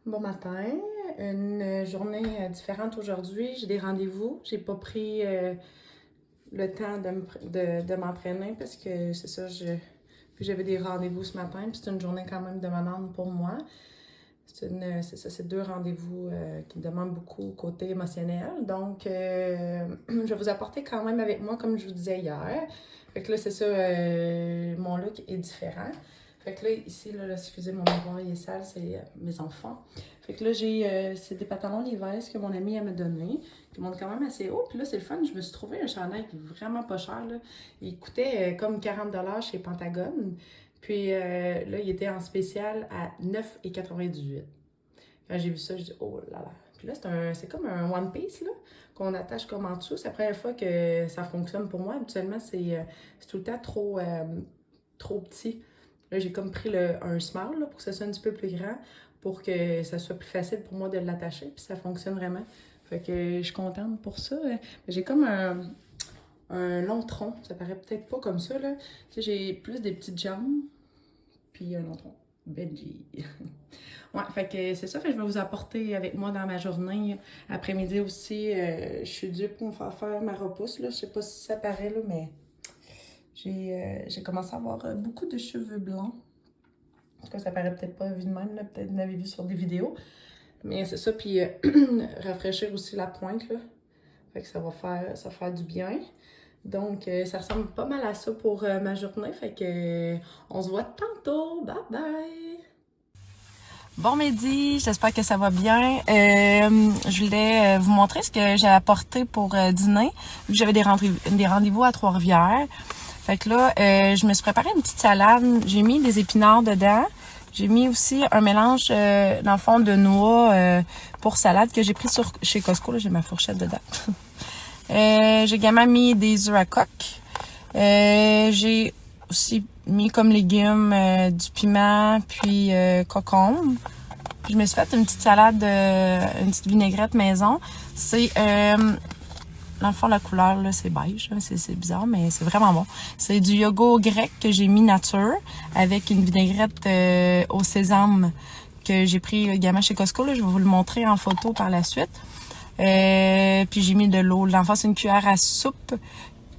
Bon matin, une journée différente aujourd'hui. J'ai des rendez-vous. J'ai pas pris le temps de m'entraîner parce que c'est ça, puis j'avais des rendez-vous ce matin, puis c'est une journée quand même demandante pour moi. C'est ça, c'est deux rendez-vous qui me demandent beaucoup côté émotionnel. Donc, je vais vous apporter quand même avec moi, comme je vous disais hier. Fait que là, c'est ça, mon look est différent. Fait que là, ici, là, excusez, mon miroir, il est sale, c'est mes enfants. Fait que là, c'est des pantalons Levi's que mon amie elle m'a donné, qui montent quand même assez haut. Puis là, c'est le fun, je me suis trouvé un chandail qui est vraiment pas cher, là. Il coûtait comme 40$ chez Pentagone. Puis là, il était en spécial à 9,98. Quand j'ai vu ça, je dis oh là là. Puis là, c'est comme un One Piece là, qu'on attache comme en dessous. C'est la première fois que ça fonctionne pour moi. Habituellement, c'est tout le temps trop petit. Là, j'ai comme pris un small là, pour que ça soit un petit peu plus grand, pour que ça soit plus facile pour moi de l'attacher. Puis ça fonctionne vraiment. Fait que je suis contente pour ça. J'ai comme un long tronc. Ça paraît peut-être pas comme ça, là. Tu sais, j'ai plus des petites jambes, puis un long tronc. Benji. Ouais, fait que c'est ça, fait que je vais vous apporter avec moi dans ma journée. Après-midi aussi, je suis due pour me faire ma repousse, là. Je sais pas si ça paraît, là, mais j'ai commencé à avoir beaucoup de cheveux blancs. En tout cas, ça paraît peut-être pas vu de même, là. Peut-être que vous l'avez vu sur des vidéos. Mais c'est ça, puis rafraîchir aussi la pointe, là. Fait que ça va faire du bien. Donc, ça ressemble pas mal à ça pour ma journée. Fait que on se voit tantôt. Bye bye! Bon midi, j'espère que ça va bien. Je voulais vous montrer ce que j'ai apporté pour dîner, vu que j'avais des rendez-vous à Trois-Rivières. Fait que là, je me suis préparé une petite salade. J'ai mis des épinards dedans. J'ai mis aussi un mélange, dans le fond, de noix pour salade que j'ai pris chez Costco. Là, j'ai ma fourchette dedans. J'ai également mis des œufs à coque. J'ai aussi mis comme légumes du piment puis concombre. Je me suis fait une petite salade, une petite vinaigrette maison. C'est, dans le fond, la couleur, là, c'est beige. C'est bizarre, mais c'est vraiment bon. C'est du yogourt grec que j'ai mis nature avec une vinaigrette au sésame que j'ai pris également chez Costco. Là. Je vais vous le montrer en photo par la suite. Puis j'ai mis de l'eau. Dans le fond, c'est une cuillère à soupe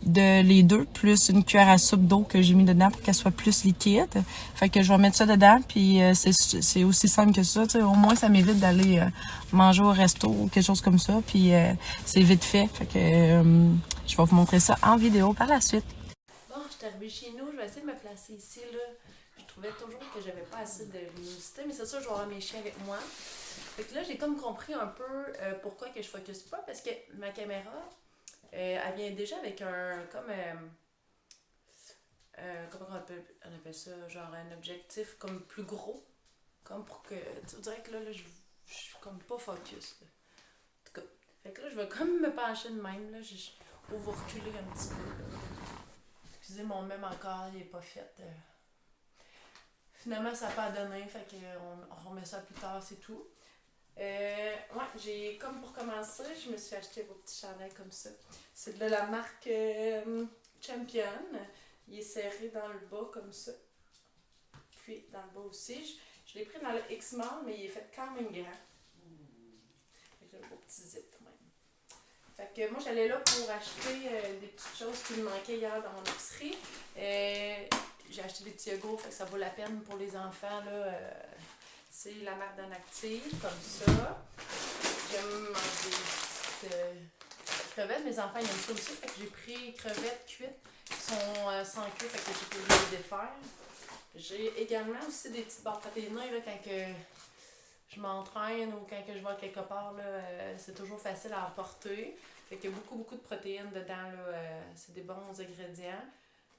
de les deux, plus une cuillère à soupe d'eau que j'ai mis dedans pour qu'elle soit plus liquide. Fait que je vais mettre ça dedans, puis c'est aussi simple que ça. Au moins, ça m'évite d'aller manger au resto ou quelque chose comme ça, puis c'est vite fait. Fait que je vais vous montrer ça en vidéo par la suite. Bon, je suis arrivée chez nous, je vais essayer de me placer ici, là. Je trouvais toujours que j'avais pas assez de luminosité, mais c'est sûr, je vais avoir mes chiens avec moi. Fait que là, j'ai comme compris un peu pourquoi que je focus pas, parce que ma caméra, elle vient déjà avec comment on appelle ça, genre un objectif comme plus gros, comme pour que, tu dirais que là, je suis comme pas focus, là. En tout cas, fait que là, je vais comme me pencher de même, là, ou vous reculer un petit peu, là. Excusez, mon même encore, il est pas fait. Finalement, ça n'a pas donné, fait qu'on remet ça plus tard, c'est tout. Ouais, j'ai comme pour commencer, je me suis acheté vos petits chandails comme ça. C'est de la marque Champion. Il est serré dans le bas comme ça. Puis dans le bas aussi. Je l'ai pris dans le X-Mall, mais il est fait quand même grand. Avec un beau petit zip même. Fait que moi, j'allais là pour acheter des petites choses qui me manquaient hier dans mon épicerie. J'ai acheté des petits yogourts, fait que ça vaut la peine pour les enfants, là. C'est la marque d'Anactive, comme ça. J'aime manger des crevettes. Mes enfants, ils aiment ça aussi. Fait que j'ai pris crevettes cuites qui sont sans cuir, fait que j'ai pu les défaire. J'ai également aussi des petites barres protéinées là, quand que je m'entraîne ou quand que je vais quelque part. Là, c'est toujours facile à emporter. Fait qu'il y a beaucoup de protéines dedans. Là, c'est des bons ingrédients.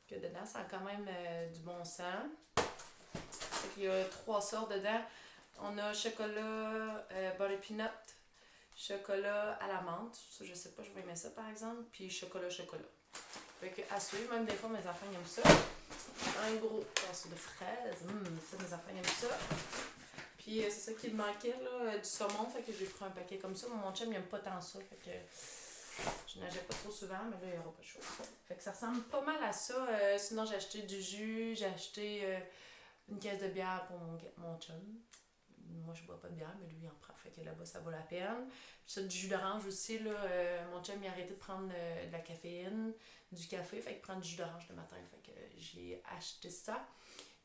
Que dedans, ça a quand même du bon sens. Fait qu'il y a 3 sortes dedans. On a chocolat beurre peanut, chocolat à la menthe. Ça, je sais pas, je vais aimer ça par exemple. Puis chocolat. Fait que à suivre, même des fois mes enfants aiment ça. Un gros pinceau de fraises. Ça, mes enfants aiment ça. Puis c'est ça qui me manquait, là, du saumon. Fait que j'ai pris un paquet comme ça. Mon chum, il aime pas tant ça. Fait que je nageais pas trop souvent, mais là, il n'y aura pas de chaud. Fait que ça ressemble pas mal à ça. Sinon, j'ai acheté du jus, j'ai acheté une caisse de bière pour mon chum. moi, je bois pas de bière, mais lui, il en prend. Fait que là-bas, ça vaut la peine. Puis ça, du jus d'orange aussi, là, mon chum, il a arrêté de prendre de la caféine, du café, fait qu'il prend du jus d'orange le matin. Fait que j'ai acheté ça.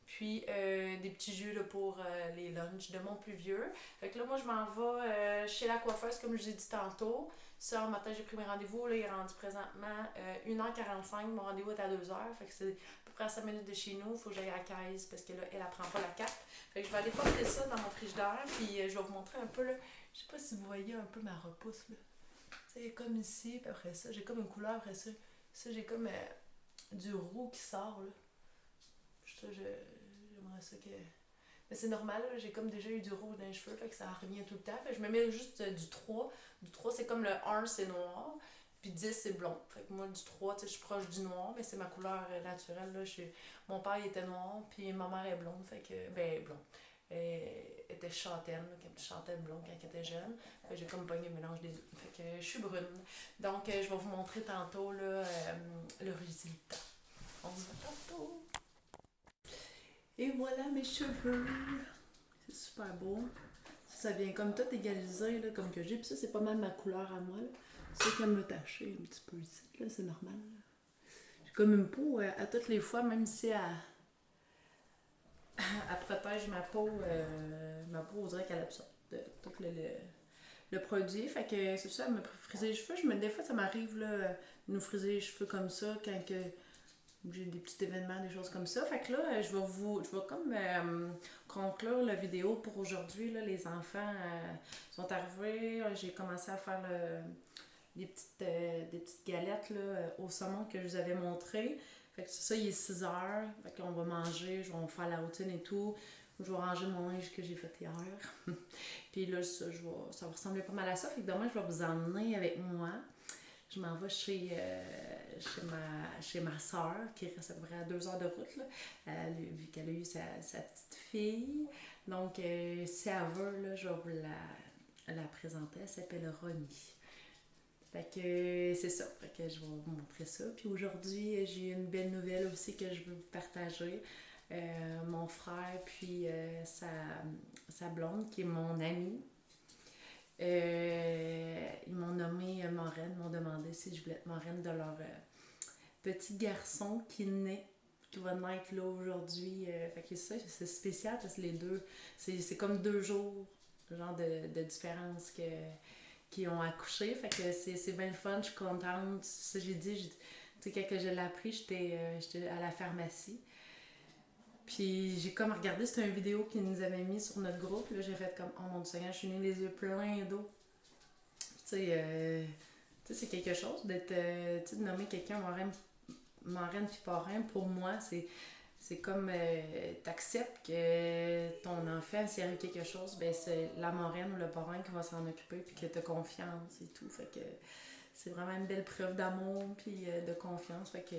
Puis des petits jus là, pour les lunchs de mon plus vieux. Fait que là, moi, je m'en vais chez la coiffeuse, comme je vous ai dit tantôt. Ça, en matin, j'ai pris mes rendez-vous. Là, il est rendu présentement 1h45. Mon rendez-vous est à 2h. Fait que c'est à peu près à 5 minutes de chez nous. Il faut que j'aille à la caisse parce que là, elle prend pas la carte. Fait que je vais aller porter ça dans mon frigidaire. Puis je vais vous montrer un peu, là. Je sais pas si vous voyez un peu ma repousse, là. Tu sais, comme ici. Puis après ça, j'ai comme une couleur. Après ça, j'ai comme du roux qui sort, là. Ça, j'aimerais ça que... Mais c'est normal, là, j'ai comme déjà eu du rouge dans les cheveux, fait que ça revient tout le temps. Fait que je me mets juste du 3. Du 3, c'est comme le 1, c'est noir, puis 10, c'est blond. Fait que moi, du 3, tu sais, je suis proche du noir, mais c'est ma couleur naturelle, là. Mon père, il était noir, puis ma mère est blonde, fait que... Ben, blonde. Elle était châtaine, châtaine blonde quand elle était jeune. Fait que j'ai comme pogné le mélange des deux. Fait que je suis brune. Donc, je vais vous montrer tantôt, là, le résultat. On se voit tantôt. Et voilà mes cheveux. C'est super beau. Ça vient comme tout égalisé, là, comme que j'ai. Puis ça, c'est pas mal ma couleur à moi. C'est qu'elle me tacher un petit peu ici, là, c'est normal. J'ai comme une peau à toutes les fois, même si elle protège ma peau, on dirait qu'elle absorbe tout le produit. Fait que c'est ça, elle me friser les cheveux. Des fois, ça m'arrive là, de nous friser les cheveux comme ça quand que j'ai des petits événements, des choses comme ça. Fait que là, je vais comme conclure la vidéo pour aujourd'hui. Là, les enfants sont arrivés. J'ai commencé à faire des petites galettes là, au saumon que je vous avais montré. Fait que c'est ça, il est 6h. Fait qu'on va manger, je vais faire la routine et tout. Je vais ranger mon linge que j'ai fait hier. Puis là, ça va ressembler pas mal à ça. Fait que demain, je vais vous emmener avec moi. Je m'en vais chez ma soeur, qui reste à peu près à 2 heures de route, là, vu qu'elle a eu sa petite fille. Donc, si elle veut, là, je vais vous la présenter. Elle s'appelle Ronnie. Fait que c'est ça. Fait que je vais vous montrer ça. Puis aujourd'hui, j'ai une belle nouvelle aussi que je veux vous partager. Mon frère, puis sa blonde, qui est mon amie. Ils m'ont nommé marraine, m'ont demandé si je voulais être marraine de leur petit garçon qui va naître là aujourd'hui. Fait que ça, c'est spécial parce que les deux, c'est comme 2 jours genre de différence qui ont accouché. Fait que c'est bien le fun, je suis contente. Ça, j'ai dit, tu sais, quand je l'ai appris, j'étais à la pharmacie. Puis j'ai comme regardé, c'était une vidéo qu'ils nous avaient mis sur notre groupe. Là, j'ai fait comme, oh mon Dieu, je suis née les yeux pleins d'eau. Tu sais, c'est quelque chose d'être, de nommer quelqu'un marraine puis parrain. Pour moi, c'est comme, t'acceptes que ton enfant, s'il arrive quelque chose, ben c'est la marraine ou le parrain qui va s'en occuper puis que t'as confiance et tout. Fait que c'est vraiment une belle preuve d'amour puis de confiance. Fait que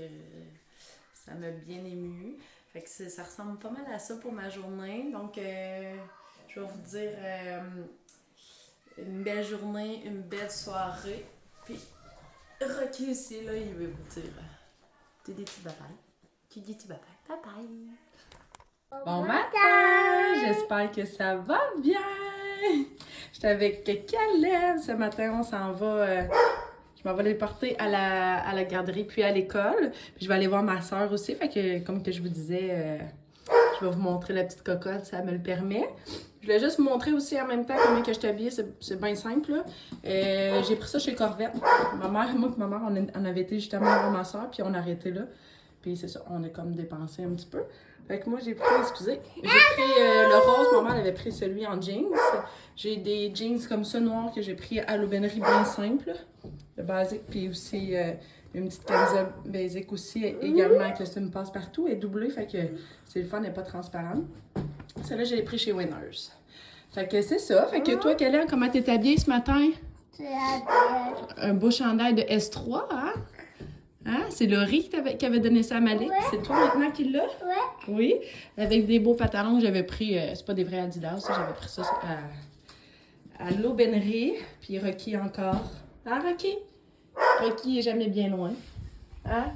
ça m'a bien émue. Fait que ça ressemble pas mal à ça pour ma journée. Donc, je vais vous dire une belle journée, une belle soirée. Puis, Rocky aussi, là, il veut vous dire tu dis bye bye. Tu dis bye bye. Bye bye. Bon matin! J'espère que ça va bien! J'étais avec Caleb ce matin, on s'en va. Je m'en vais les porter à la garderie puis à l'école. Puis je vais aller voir ma soeur aussi. Fait que, comme que je vous disais, je vais vous montrer la petite cocotte, ça me le permet. Je voulais juste vous montrer aussi en même temps comment que je suis habillée. C'est bien simple, là. J'ai pris ça chez Corvette. Moi et ma mère, on avait été justement voir ma soeur, puis on a arrêté là. Puis c'est ça, on a comme dépensé un petit peu. Fait que moi, j'ai pris le rose. Ma mère avait pris celui en jeans. J'ai des jeans comme ça noirs que j'ai pris à l'aubainerie bien simple. Le basique, puis aussi une petite camisole basique aussi, également avec le costume passe-partout. Elle est doublée, fait que c'est le fun, elle n'est pas transparente. Celle-là, je l'ai pris chez Winners. Fait que c'est ça. Fait que toi, Kélia, comment t'es habillée ce matin? Un beau chandail de S3, hein? Hein? C'est Laurie qui avait donné ça à Malik. Ouais. C'est toi maintenant qui l'as? Ouais. Oui. Avec des beaux pantalons que j'avais pris, c'est pas des vrais Adidas, j'avais pris ça à l'aubainerie. Puis Rocky encore. Hein, Rocky? Rocky est jamais bien loin. Hein?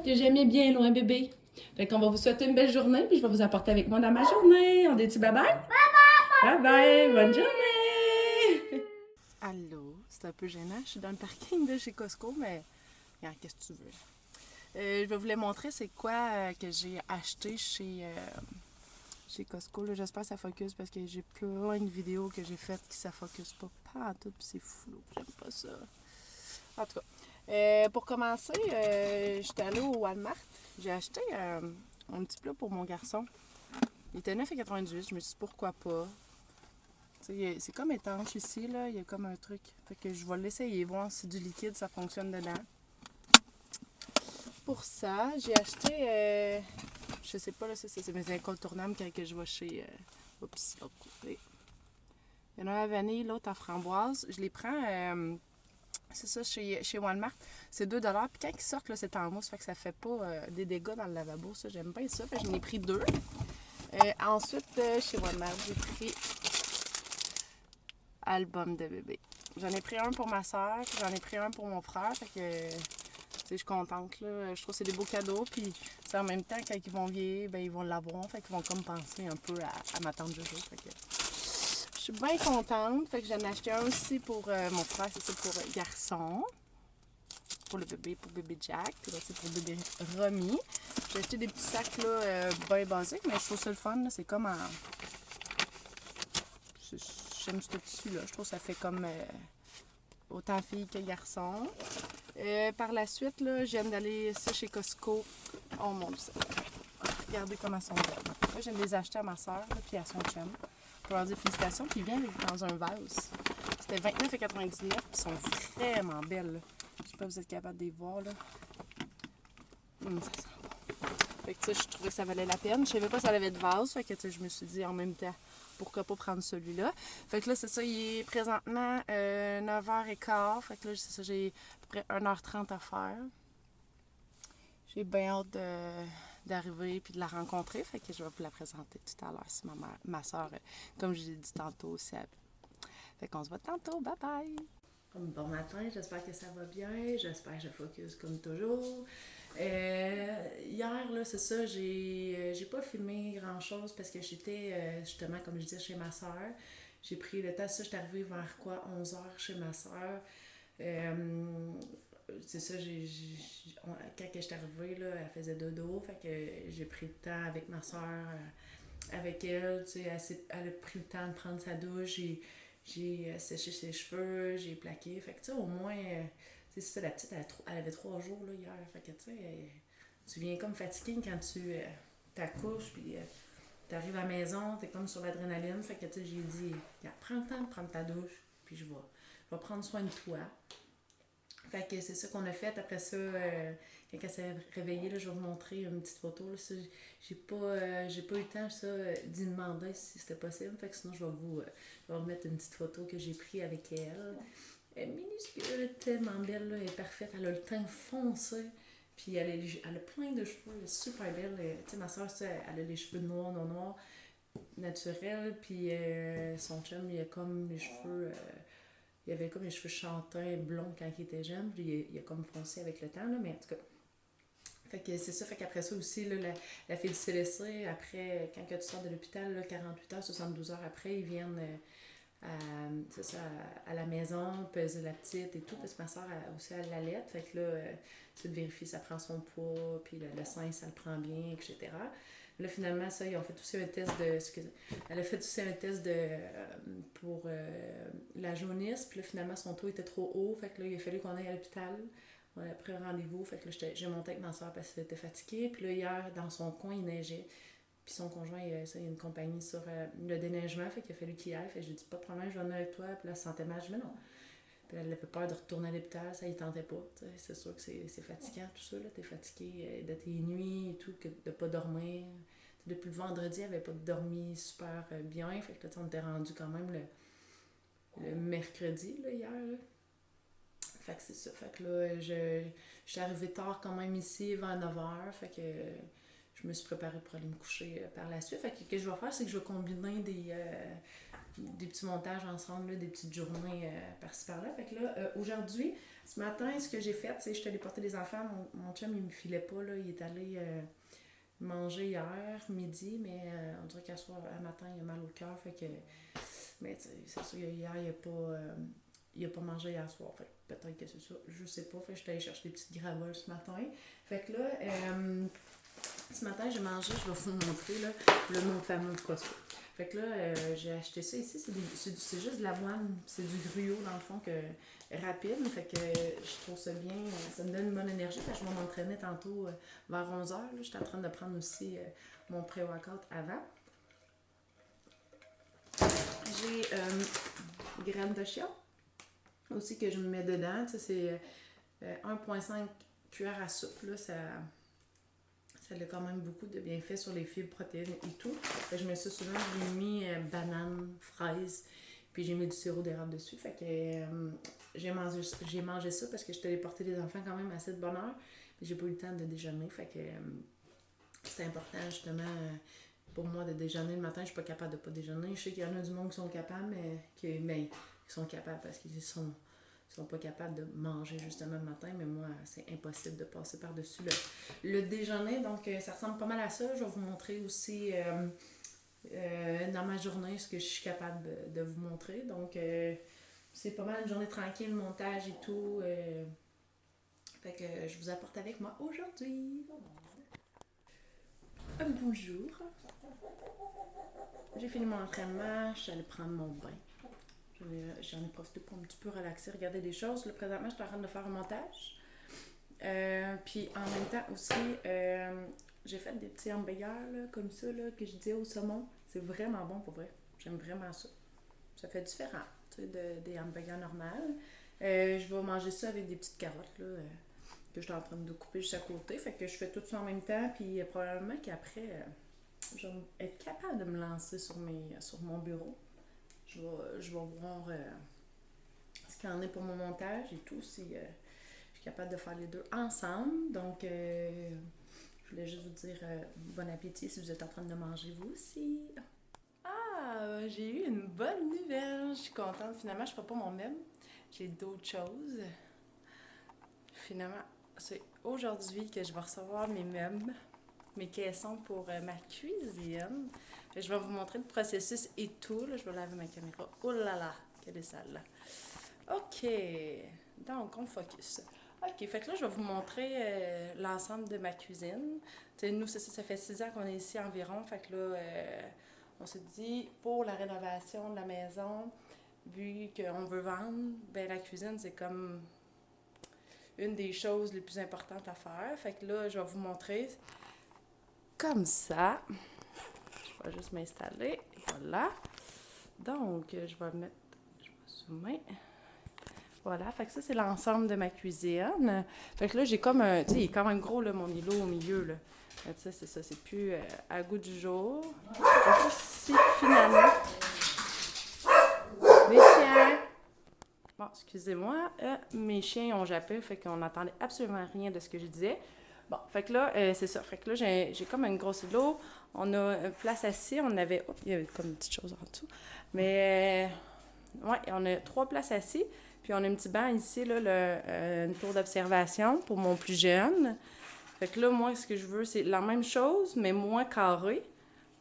T'es jamais bien loin, bébé. Fait qu'on va vous souhaiter une belle journée, puis je vais vous apporter avec moi dans ma journée. On dit bye bye? Bye bye! Bye bye, bonne journée! Allô, c'est un peu gênant, je suis dans le parking de chez Costco, mais regarde, qu'est-ce que tu veux? Je vais vous les montrer c'est quoi que j'ai acheté chez Costco. Là, j'espère que ça focus parce que j'ai plein de vidéos que j'ai faites qui ça focus pas en tout, puis c'est flou, j'aime pas ça. En tout cas, pour commencer, j'étais allée au Walmart, j'ai acheté un petit plat pour mon garçon. Il était 9,98, je me suis dit pourquoi pas. C'est comme étanche ici, là, il y a comme un truc. Fait que je vais l'essayer, voir si du liquide ça fonctionne dedans. Pour ça, j'ai acheté, je sais pas, là, c'est mes incontournables quand je vais chez... oups, hop, il y en a un à vanille, l'autre à framboise. Je les prends, c'est ça, chez Walmart. C'est 2 $. Puis quand ils sortent, là, c'est en mousse, fait que ça fait pas des dégâts dans le lavabo. Ça, j'aime bien ça. Fait que j'en ai pris 2. Ensuite, chez Walmart, j'ai pris album de bébé. J'en ai pris un pour ma soeur, puis j'en ai pris un pour mon frère. Fait que... je suis contente, là. Je trouve que c'est des beaux cadeaux, puis en même temps, quand ils vont vieillir, ben, ils vont l'avoir, fait qu'ils vont comme penser un peu à ma tante Jojo, fait que je suis bien contente, fait que j'en ai acheté un aussi pour mon frère, c'est ça, pour garçon, pour le bébé, pour bébé Jack, puis là, c'est pour bébé Romy. J'ai acheté des petits sacs, là, bien basiques, mais je trouve ça le fun, là, c'est comme en... J'aime ce tissu-là, je trouve que ça fait comme autant fille que garçon. Par la suite, là, je viens d'aller ça chez Costco. Oh mon Dieu, regardez comment elles sont belles. Là, je viens de les acheter à ma soeur puis à son chum. Pour leur dire félicitations, puis ils viennent dans un vase. C'était 29,99 puis ils sont vraiment belles. Là. Je sais pas si vous êtes capable de les voir. Là. Ça sent bon. Fait que, tu sais, je trouvais que ça valait la peine. Je savais pas si ça avait de vase, fait que, tu sais, je me suis dit en même temps, pourquoi pas prendre celui-là. Fait que là, c'est ça, il est présentement 9h15. Fait que là, c'est ça, j'ai à peu près 1h30 à faire. J'ai bien hâte d'arriver et de la rencontrer. Fait que je vais vous la présenter tout à l'heure. C'est ma soeur, comme je l'ai dit tantôt aussi. Fait qu'on se voit tantôt. Bye bye! Bon matin, j'espère que ça va bien. J'espère que je focus comme toujours. Hier, là, c'est ça, j'ai pas filmé grand-chose parce que j'étais, justement, comme je disais, chez ma soeur. J'ai pris le temps, ça, j'étais arrivée vers quoi, 11h chez ma soeur. C'est ça, quand j'étais arrivée, là, elle faisait dodo, fait que j'ai pris le temps avec ma soeur, avec elle, tu sais, elle a pris le temps de prendre sa douche, j'ai séché ses cheveux, j'ai plaqué, fait que tu sais, au moins, c'est ça, la petite, elle avait 3 jours, là, hier, fait que tu sais, tu viens comme fatiguée quand tu t'accouches, puis t'arrives à la maison, t'es comme sur l'adrénaline, fait que tu sais, j'ai dit, prends le temps de prendre ta douche, puis je vais prendre soin de toi. Fait que c'est ça qu'on a fait. Après ça, quand elle s'est réveillée, là, je vais vous montrer une petite photo. Là, ça, j'ai pas eu le temps ça, d'y demander si c'était possible. Fait que sinon, je vais vous mettre une petite photo que j'ai prise avec elle. Elle est minuscule, elle est tellement belle, là, elle est parfaite. Elle a le teint foncé. Puis elle a plein de cheveux, elle est super belle. Tu sais, ma soeur, elle a les cheveux noirs, naturels. Puis son chum, il a comme les cheveux... il avait comme les cheveux châtains, blonds quand il était jeune, puis il a comme foncé avec le temps, là, mais en tout cas. Fait que c'est ça, fait qu'après ça aussi, là, la fille du CLSC, après, quand tu sors de l'hôpital, là, 48 heures, 72 heures après, ils viennent c'est ça, à la maison, peser la petite et tout, parce que ma soeur aussi elle l'allait, fait que là, tu vérifies, ça prend son poids, puis le sein, ça le prend bien, etc. Là, finalement, ça, ils ont fait aussi un test de... Elle a fait aussi un test pour la jaunisse. Puis là, finalement, son taux était trop haut. Fait que là, il a fallu qu'on aille à l'hôpital. On a pris un rendez-vous. Fait que là, j'ai monté avec ma soeur parce qu'elle était fatiguée. Puis là, hier, dans son coin, il neigeait. Puis son conjoint, il y a une compagnie sur le déneigement. Fait qu'il a fallu qu'il aille. Fait que je lui ai dit, pas de problème, je vais venir avec toi. Puis là, elle se sentait mal. Je dis, mais non. Puis elle avait peur de retourner à l'hôpital, ça ne tentait pas. T'sais. C'est sûr que c'est fatigant tout ça. T'es fatigué de tes nuits et tout, de ne pas dormir. T'sais, depuis le vendredi, elle n'avait pas dormi super bien. Fait que là, on était rendu quand même le mercredi là, hier. Là. Fait que c'est ça. Fait que là, je suis arrivée tard quand même ici, vers 9h. Fait que je me suis préparée pour aller me coucher par la suite. Fait que ce que je vais faire, c'est que je vais combiner des petits montages ensemble, là, des petites journées par-ci par-là. Fait que là, aujourd'hui, ce matin, ce que j'ai fait, c'est que je suis allée porter les enfants. Mon chum, il me filait pas, là. Il est allé mangé hier, midi, mais on dirait qu'à soir, à matin, il a mal au cœur, fait que... Mais tu sais, c'est sûr, hier, il a pas mangé hier soir, fait que peut-être que c'est ça, je sais pas, fait que j'étais allée chercher des petites gravoles ce matin. Fait que là, ce matin, j'ai mangé, je vais vous montrer, là, mon fameux Costco. Fait que là, j'ai acheté ça ici, c'est juste de l'avoine, c'est du gruau dans le fond, rapide, fait que je trouve ça bien, ça me donne une bonne énergie, fait que je vais m'entraîner tantôt vers 11h, j'étais en train de prendre aussi mon pré-workout avant. J'ai graines de chia aussi que je me mets dedans, c'est 1,5 cuillère à soupe, là, ça a quand même beaucoup de bienfaits sur les fibres, protéines et tout. Fait que je mets ça souvent, j'ai mis banane, fraise, puis j'ai mis du sirop d'érable dessus. Fait que j'ai mangé ça parce que je t'allais porter les enfants quand même assez de bonne heure. Puis j'ai pas eu le temps de déjeuner. Fait que c'est important justement pour moi de déjeuner le matin. Je suis pas capable de pas déjeuner. Je sais qu'il y en a du monde qui sont capables, mais ils sont capables parce qu'ils sont pas capables de manger justement le matin, mais moi, c'est impossible de passer par-dessus le déjeuner. Donc, ça ressemble pas mal à ça. Je vais vous montrer aussi dans ma journée ce que je suis capable de vous montrer. Donc, c'est pas mal une journée tranquille, montage et tout. Fait que je vous apporte avec moi aujourd'hui. Bonjour. J'ai fini mon entraînement, je suis allée prendre mon bain. J'en ai profité pour un petit peu relaxer, regarder des choses. Là, présentement, je suis en train de faire un montage. Puis en même temps aussi, j'ai fait des petits hamburgers là, comme ça, là, que je disais au saumon. C'est vraiment bon pour vrai. J'aime vraiment ça. Ça fait différent des hamburgers normales. Je vais manger ça avec des petites carottes là, que je suis en train de couper juste à côté. Fait que je fais tout ça en même temps. Puis probablement qu'après, je vais être capable de me lancer sur mon bureau. Je vais voir ce qu'il y en a pour mon montage et tout, si je suis capable de faire les deux ensemble. Donc, je voulais juste vous dire bon appétit si vous êtes en train de manger vous aussi. Ah, j'ai eu une bonne nouvelle. Je suis contente. Finalement, je ne ferai pas mon même. J'ai d'autres choses. Finalement, c'est aujourd'hui que je vais recevoir mes meubles, mes caissons pour ma cuisine. Je vais vous montrer le processus et tout. Là, je vais laver ma caméra. Oh là là, quelle est sale là. OK. Donc, on focus. OK, fait que là, je vais vous montrer l'ensemble de ma cuisine. T'sais, nous, ça fait 6 ans qu'on est ici environ. Fait que là, on s'est dit, pour la rénovation de la maison, vu qu'on veut vendre, ben la cuisine, c'est comme une des choses les plus importantes à faire. Fait que là, je vais vous montrer comme ça. Je vais juste m'installer. Voilà. Donc, je vais zoomer. Voilà, fait que ça, c'est l'ensemble de ma cuisine. Fait que là, j'ai comme un... Tu sais, il est quand même gros, là, mon îlot au milieu, là. Tu sais, c'est ça, c'est plus à goût du jour. Fait que là, si finalement... Mes chiens... Bon, excusez-moi. Mes chiens ont jappé, fait qu'on n'entendait absolument rien de ce que je disais. Bon, fait que là, c'est ça. Fait que là, j'ai comme une grosse îlot. On a une place assise. On avait... Oh, il y avait comme une petite chose en dessous. Mais... ouais, on a 3 places assises. Puis on a un petit banc ici, là, une tour d'observation pour mon plus jeune. Fait que là, moi, ce que je veux, c'est la même chose, mais moins carré,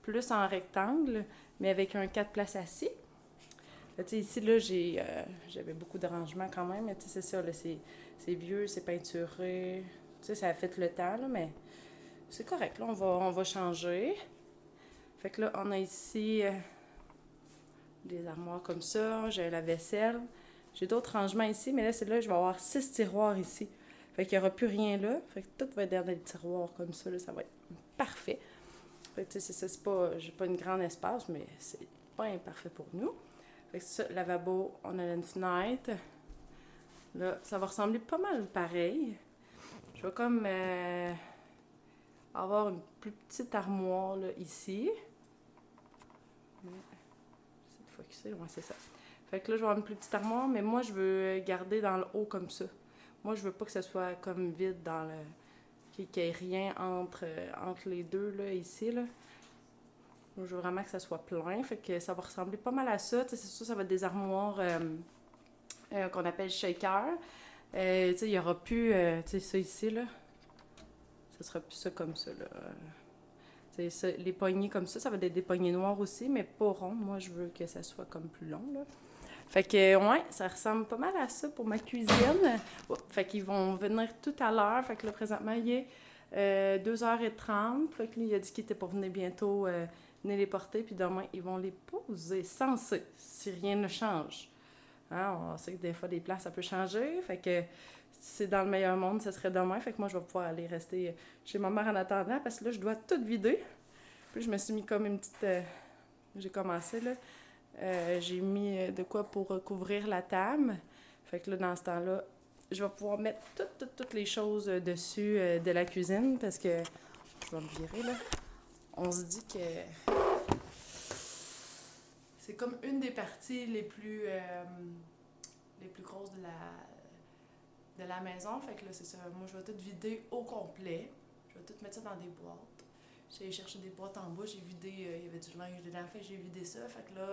plus en rectangle, mais avec un 4 places assis. Tu sais, ici, là, j'avais beaucoup de rangements quand même, mais tu sais, c'est ça, là, c'est vieux, c'est peinturé. Tu sais, ça a fait le temps, là, mais c'est correct, là, on va changer. Fait que là, on a ici des armoires comme ça, j'ai la vaisselle. J'ai d'autres rangements ici, mais là, c'est là, je vais avoir 6 tiroirs ici. Fait qu'il n'y aura plus rien là. Fait que tout va être dans des tiroirs comme ça, là, ça va être parfait. Fait que, tu sais, c'est ça, j'ai pas une grande espace, mais c'est pas imparfait pour nous. Fait que ça, lavabo, on a une fenêtre. Là, ça va ressembler pas mal pareil. Je vais comme avoir une plus petite armoire, là, ici. J'essaie de focusser, ouais, c'est ça. Fait que là, je vais avoir une plus petite armoire, mais moi, je veux garder dans le haut comme ça. Moi, je veux pas que ça soit comme vide dans le... qu'il n'y ait rien entre les deux, là, ici, là. Moi, je veux vraiment que ça soit plein. Fait que ça va ressembler pas mal à ça. Tu sais, c'est sûr, ça va être des armoires qu'on appelle shaker. Tu sais, il n'y aura plus, tu sais, ça ici, là. Ça sera plus ça comme ça, là. C'est ça, les poignées comme ça va être des poignées noires aussi, mais pas rondes. Moi, je veux que ça soit comme plus long, là. Fait que, ouais, ça ressemble pas mal à ça pour ma cuisine. Oh, fait qu'ils vont venir tout à l'heure. Fait que là, présentement, il est 2h30. Fait que lui, il a dit qu'il était pour venir bientôt venir les porter. Puis demain, ils vont les poser, censé, si rien ne change. Hein, on sait que des fois, des places, ça peut changer. Fait que si c'est dans le meilleur monde, ça serait demain. Fait que moi, je vais pouvoir aller rester chez ma mère en attendant parce que là, je dois tout vider. Puis je me suis mis comme une petite... j'ai commencé, là. J'ai mis de quoi pour couvrir la table. Fait que là, dans ce temps-là, je vais pouvoir mettre toutes les choses dessus de la cuisine parce que... Je vais me virer, là. On se dit que... C'est comme une des parties les plus grosses de la maison. Fait que là, c'est ça. Moi, je vais tout vider au complet. Je vais tout mettre ça dans des boîtes. J'ai cherché des boîtes en bas. J'ai vidé... il y avait du linge dedans. Fait que j'ai vidé ça. Fait que là...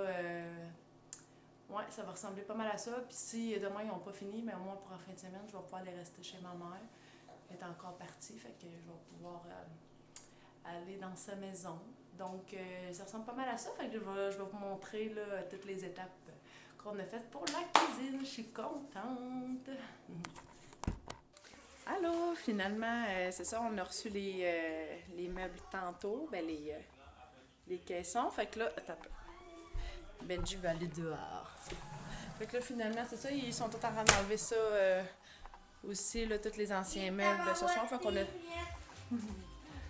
ouais, ça va ressembler pas mal à ça. Puis si demain, ils n'ont pas fini, mais au moins pour la fin de semaine, je vais pouvoir aller rester chez ma mère. Elle est encore partie. Fait que je vais pouvoir aller dans sa maison. Donc, ça ressemble pas mal à ça. Fait que je vais vous montrer là, toutes les étapes qu'on a faites pour la cuisine. Je suis contente. Allô, finalement, c'est ça, on a reçu les meubles tantôt, ben les caissons. Fait que là, attends un peu. Benji va aller dehors. Fait que là, finalement, c'est ça, ils sont tous en train d'enlever ça aussi, là, tous les anciens meubles ce soir.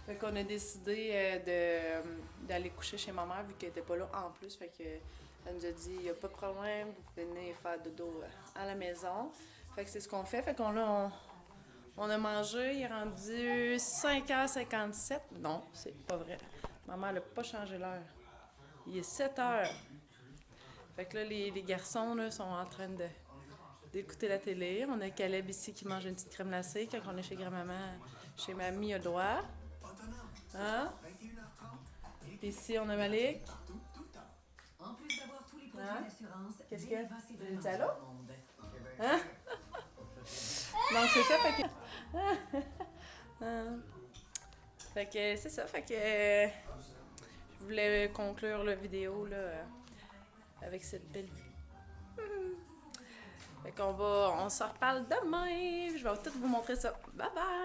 Fait qu'on a décidé d'aller coucher chez ma mère vu qu'elle était pas là en plus. Fait que elle nous a dit, il n'y a pas de problème, vous pouvez venir faire dodo à la maison. Fait que c'est ce qu'on fait. Fait qu'on on a mangé, il est rendu 5h57. Non, c'est pas vrai. Maman n'a pas changé l'heure. Il est 7h. Fait que là, les garçons là, sont en train d'écouter la télé. On a Caleb ici qui mange une petite crème glacée. Quand on est chez grand-maman, chez mamie, il a le droit. Hein? Ici, on a Malik. Hein? Qu'est-ce qu'il y a? Une allô? Hein? Donc, c'est ça, fait que... fait que c'est ça, fait que... je voulais conclure la vidéo, là, avec cette belle vue. Fait qu'on on se reparle demain. Je vais tout vous montrer ça. Bye bye!